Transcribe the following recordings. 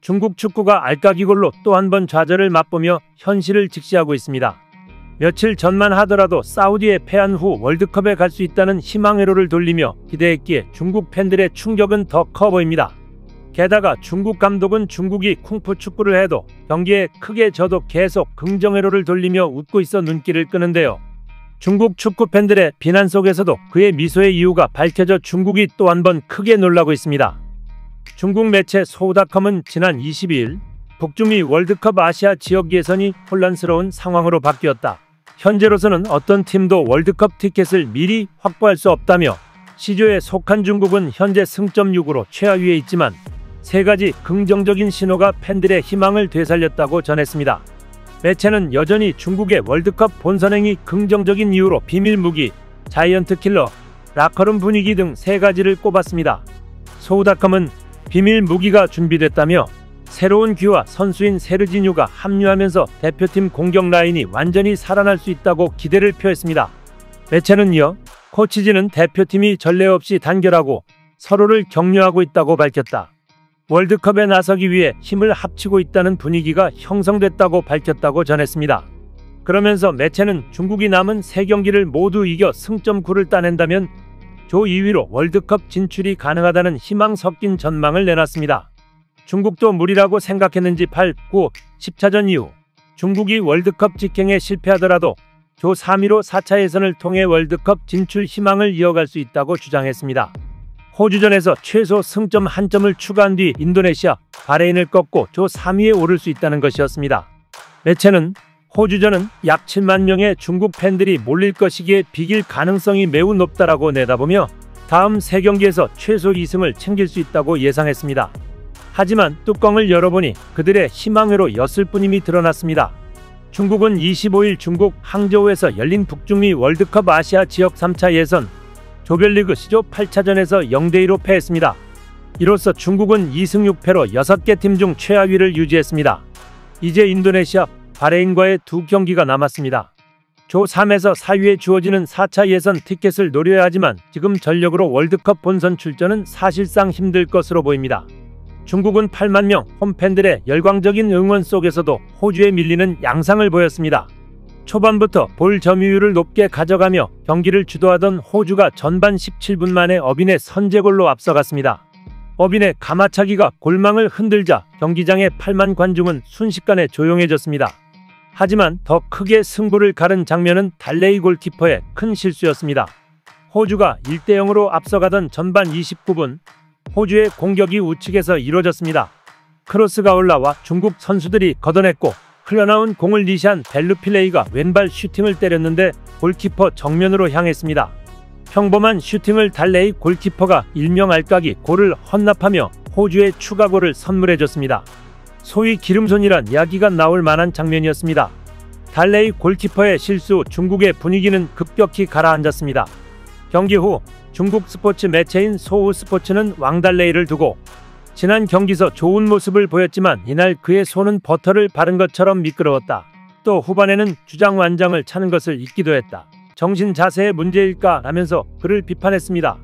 중국 축구가 알까기골로 또 한 번 좌절을 맛보며 현실을 직시하고 있습니다. 며칠 전만 하더라도 사우디에 패한 후 월드컵에 갈 수 있다는 희망 회로를 돌리며 기대했기에 중국 팬들의 충격은 더 커 보입니다. 게다가 중국 감독은 중국이 쿵푸 축구를 해도 경기에 크게 져도 계속 긍정 회로를 돌리며 웃고 있어 눈길을 끄는데요. 중국 축구 팬들의 비난 속에서도 그의 미소의 이유가 밝혀져 중국이 또 한 번 크게 놀라고 있습니다. 중국 매체 소우닷컴은 지난 22일 북중미 월드컵 아시아 지역 예선이 혼란스러운 상황으로 바뀌었다. 현재로서는 어떤 팀도 월드컵 티켓을 미리 확보할 수 없다며 C조에 속한 중국은 현재 승점 6으로 최하위에 있지만 세 가지 긍정적인 신호가 팬들의 희망을 되살렸다고 전했습니다. 매체는 여전히 중국의 월드컵 본선행이 긍정적인 이유로 비밀 무기, 자이언트 킬러, 라커룸 분위기 등 세 가지를 꼽았습니다. 소우닷컴은 비밀 무기가 준비됐다며 새로운 귀화 선수인 세르지뉴가 합류하면서 대표팀 공격 라인이 완전히 살아날 수 있다고 기대를 표했습니다. 매체는 이어 코치진은 대표팀이 전례 없이 단결하고 서로를 격려하고 있다고 밝혔다. 월드컵에 나서기 위해 힘을 합치고 있다는 분위기가 형성됐다고 밝혔다고 전했습니다. 그러면서 매체는 중국이 남은 3경기를 모두 이겨 승점 9를 따낸다면 조 2위로 월드컵 진출이 가능하다는 희망 섞인 전망을 내놨습니다. 중국도 무리라고 생각했는지 8, 9, 10차전 이후 중국이 월드컵 직행에 실패하더라도 조 3위로 4차 예선을 통해 월드컵 진출 희망을 이어갈 수 있다고 주장했습니다. 호주전에서 최소 승점 1점을 추가한 뒤 인도네시아, 바레인을 꺾고 조 3위에 오를 수 있다는 것이었습니다. 매체는 호주전은 약 7만 명의 중국 팬들이 몰릴 것이기에 비길 가능성이 매우 높다라고 내다보며 다음 3경기에서 최소 2승을 챙길 수 있다고 예상했습니다. 하지만 뚜껑을 열어보니 그들의 희망회로 였을 뿐임이 드러났습니다. 중국은 25일 중국 항저우에서 열린 북중미 월드컵 아시아 지역 3차 예선 조별리그 C조 8차전에서 0대2로 패했습니다. 이로써 중국은 2승 6패로 6개 팀 중 최하위를 유지했습니다. 이제 인도네시아, 바레인과의 2경기가 남았습니다. 조 3에서 4위에 주어지는 4차 예선 티켓을 노려야 하지만 지금 전력으로 월드컵 본선 출전은 사실상 힘들 것으로 보입니다. 중국은 8만 명 홈팬들의 열광적인 응원 속에서도 호주에 밀리는 양상을 보였습니다. 초반부터 볼 점유율을 높게 가져가며 경기를 주도하던 호주가 전반 17분 만에 어빈의 선제골로 앞서갔습니다. 어빈의 가마차기가 골망을 흔들자 경기장의 8만 관중은 순식간에 조용해졌습니다. 하지만 더 크게 승부를 가른 장면은 달레이 골키퍼의 큰 실수였습니다. 호주가 1대0으로 앞서가던 전반 29분 호주의 공격이 우측에서 이루어졌습니다. 크로스가 올라와 중국 선수들이 걷어냈고 흘러나온 공을 리시한 벨루필레이가 왼발 슈팅을 때렸는데 골키퍼 정면으로 향했습니다. 평범한 슈팅을 달레이 골키퍼가 일명 알까기 골을 헌납하며 호주의 추가골을 선물해줬습니다. 소위 기름손이란 이야기가 나올 만한 장면이었습니다. 달레이 골키퍼의 실수 후 중국의 분위기는 급격히 가라앉았습니다. 경기 후 중국 스포츠 매체인 소우스포츠는 왕달레이를 두고 지난 경기서 좋은 모습을 보였지만 이날 그의 손은 버터를 바른 것처럼 미끄러웠다. 또 후반에는 주장 완장을 차는 것을 잊기도 했다. 정신 자세의 문제일까 라면서 그를 비판했습니다.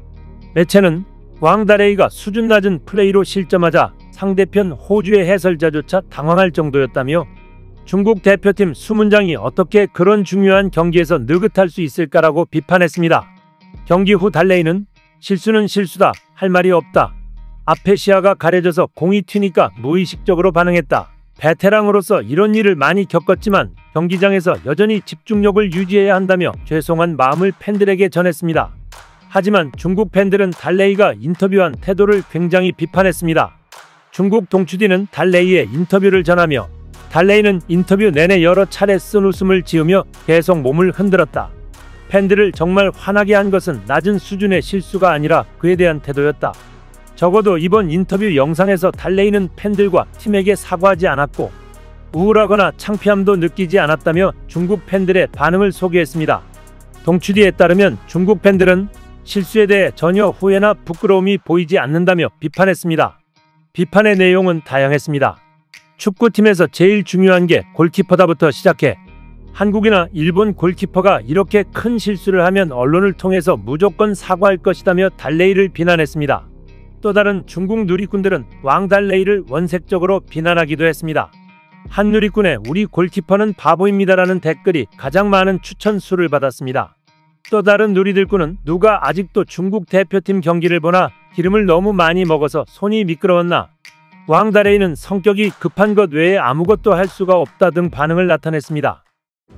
매체는 왕달레이가 수준 낮은 플레이로 실점하자 상대편 호주의 해설자조차 당황할 정도였다며 중국 대표팀 수문장이 어떻게 그런 중요한 경기에서 느긋할 수 있을까라고 비판했습니다. 경기 후 달레이는 실수는 실수다. 할 말이 없다. 앞에 시야가 가려져서 공이 튀니까 무의식적으로 반응했다. 베테랑으로서 이런 일을 많이 겪었지만 경기장에서 여전히 집중력을 유지해야 한다며 죄송한 마음을 팬들에게 전했습니다. 하지만 중국 팬들은 달레이가 인터뷰한 태도를 굉장히 비판했습니다. 중국 동추디는 달레이의 인터뷰를 전하며 달레이는 인터뷰 내내 여러 차례 쓴 웃음을 지으며 계속 몸을 흔들었다. 팬들을 정말 화나게 한 것은 낮은 수준의 실수가 아니라 그에 대한 태도였다. 적어도 이번 인터뷰 영상에서 달레이는 팬들과 팀에게 사과하지 않았고 우울하거나 창피함도 느끼지 않았다며 중국 팬들의 반응을 소개했습니다. 동추디에 따르면 중국 팬들은 실수에 대해 전혀 후회나 부끄러움이 보이지 않는다며 비판했습니다. 비판의 내용은 다양했습니다. 축구팀에서 제일 중요한 게 골키퍼다부터 시작해 한국이나 일본 골키퍼가 이렇게 큰 실수를 하면 언론을 통해서 무조건 사과할 것이다며 달레이를 비난했습니다. 또 다른 중국 누리꾼들은 왕달레이를 원색적으로 비난하기도 했습니다. 한 누리꾼의 "우리 골키퍼는 바보입니다라는 댓글이 가장 많은 추천 수를 받았습니다. 또 다른 누리들꾼은 "누가 아직도 중국 대표팀 경기를 보나? 기름을 너무 많이 먹어서 손이 미끄러웠나? 왕달레이는 성격이 급한 것 외에 아무것도 할 수가 없다" 등 반응을 나타냈습니다.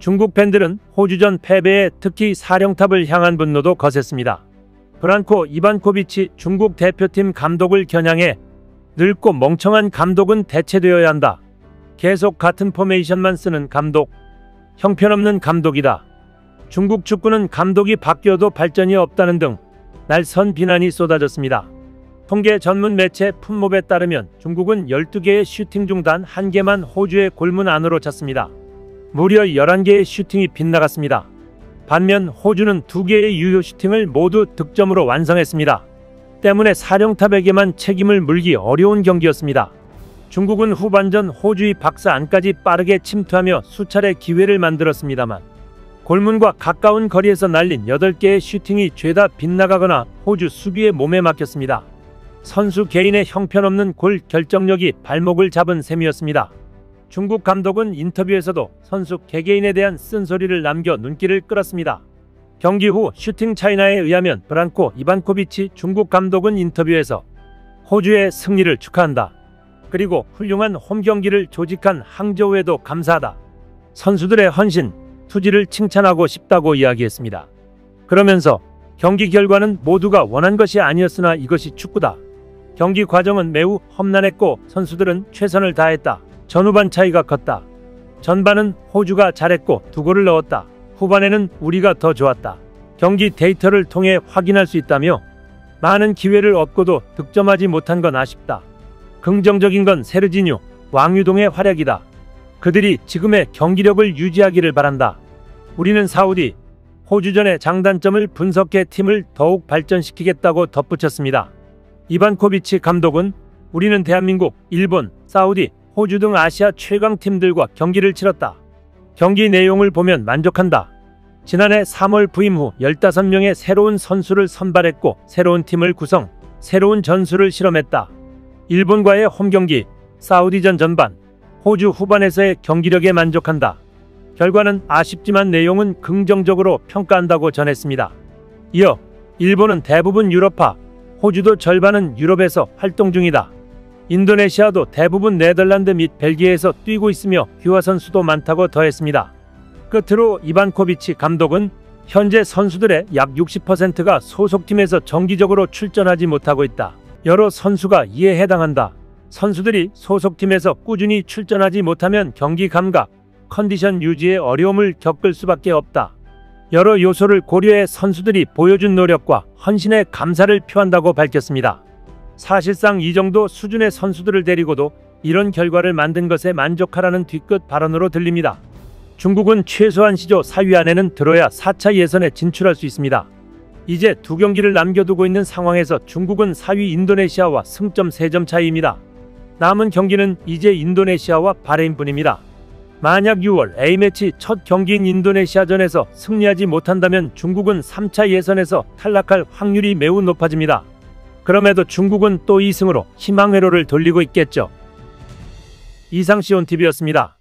중국 팬들은 호주전 패배에 특히 사령탑을 향한 분노도 거셌습니다. 브란코 이반코비치 중국 대표팀 감독을 겨냥해 "늙고 멍청한 감독은 대체되어야 한다. 계속 같은 포메이션만 쓰는 감독. 형편없는 감독이다. 중국 축구는 감독이 바뀌어도 발전이 없다는 등 날선 비난이 쏟아졌습니다. 통계 전문 매체 풋몹에 따르면 중국은 12개의 슈팅 중 단 1개만 호주의 골문 안으로 찼습니다. 무려 11개의 슈팅이 빗나갔습니다. 반면 호주는 2개의 유효 슈팅을 모두 득점으로 완성했습니다. 때문에 사령탑에게만 책임을 물기 어려운 경기였습니다. 중국은 후반전 호주의 박스 안까지 빠르게 침투하며 수차례 기회를 만들었습니다만 골문과 가까운 거리에서 날린 8개의 슈팅이 죄다 빗나가거나 호주 수비의 몸에 막혔습니다. 선수 개인의 형편없는 골 결정력이 발목을 잡은 셈이었습니다. 중국 감독은 인터뷰에서도 선수 개개인에 대한 쓴소리를 남겨 눈길을 끌었습니다. 경기 후 슈팅 차이나에 의하면 브란코 이반코비치 중국 감독은 인터뷰에서 "호주의 승리를 축하한다. 그리고 훌륭한 홈 경기를 조직한 항저우에도 감사하다. 선수들의 헌신, 투지를 칭찬하고 싶다고 이야기했습니다. 그러면서 "경기 결과는 모두가 원한 것이 아니었으나 이것이 축구다. 경기 과정은 매우 험난했고 선수들은 최선을 다했다. 전후반 차이가 컸다. 전반은 호주가 잘했고 2골을 넣었다. 후반에는 우리가 더 좋았다. 경기 데이터를 통해 확인할 수 있다며 많은 기회를 얻고도 득점하지 못한 건 아쉽다. 긍정적인 건 세르지뉴, 왕유동의 활약이다. 그들이 지금의 경기력을 유지하기를 바란다. 우리는 사우디, 호주전의 장단점을 분석해 팀을 더욱 발전시키겠다고 덧붙였습니다. 이반코비치 감독은 "우리는 대한민국, 일본, 사우디, 호주 등 아시아 최강 팀들과 경기를 치렀다. 경기 내용을 보면 만족한다. 지난해 3월 부임 후 15명의 새로운 선수를 선발했고 새로운 팀을 구성, 새로운 전술을 실험했다. 일본과의 홈경기, 사우디전 전반, 호주 후반에서의 경기력에 만족한다. 결과는 아쉽지만 내용은 긍정적으로 평가한다고 전했습니다. 이어 일본은 대부분 유럽파, 호주도 절반은 유럽에서 활동 중이다. 인도네시아도 대부분 네덜란드 및 벨기에에서 뛰고 있으며 귀화 선수도 많다고 더했습니다. 끝으로 이반코비치 감독은 현재 선수들의 약 60%가 소속팀에서 정기적으로 출전하지 못하고 있다. 여러 선수가 이에 해당한다. 선수들이 소속팀에서 꾸준히 출전하지 못하면 경기 감각, 컨디션 유지에 어려움을 겪을 수밖에 없다. 여러 요소를 고려해 선수들이 보여준 노력과 헌신에 감사를 표한다고 밝혔습니다. 사실상 이 정도 수준의 선수들을 데리고도 이런 결과를 만든 것에 만족하라는 뒤끝 발언으로 들립니다. 중국은 최소한 시조 4위 안에는 들어야 4차 예선에 진출할 수 있습니다. 이제 2경기를 남겨두고 있는 상황에서 중국은 4위 인도네시아와 승점 3점 차이입니다. 남은 경기는 이제 인도네시아와 바레인뿐입니다. 만약 6월 A매치 첫 경기인 인도네시아전에서 승리하지 못한다면 중국은 3차 예선에서 탈락할 확률이 매우 높아집니다. 그럼에도 중국은 또 2승으로 희망회로를 돌리고 있겠죠. 이상 시온TV였습니다.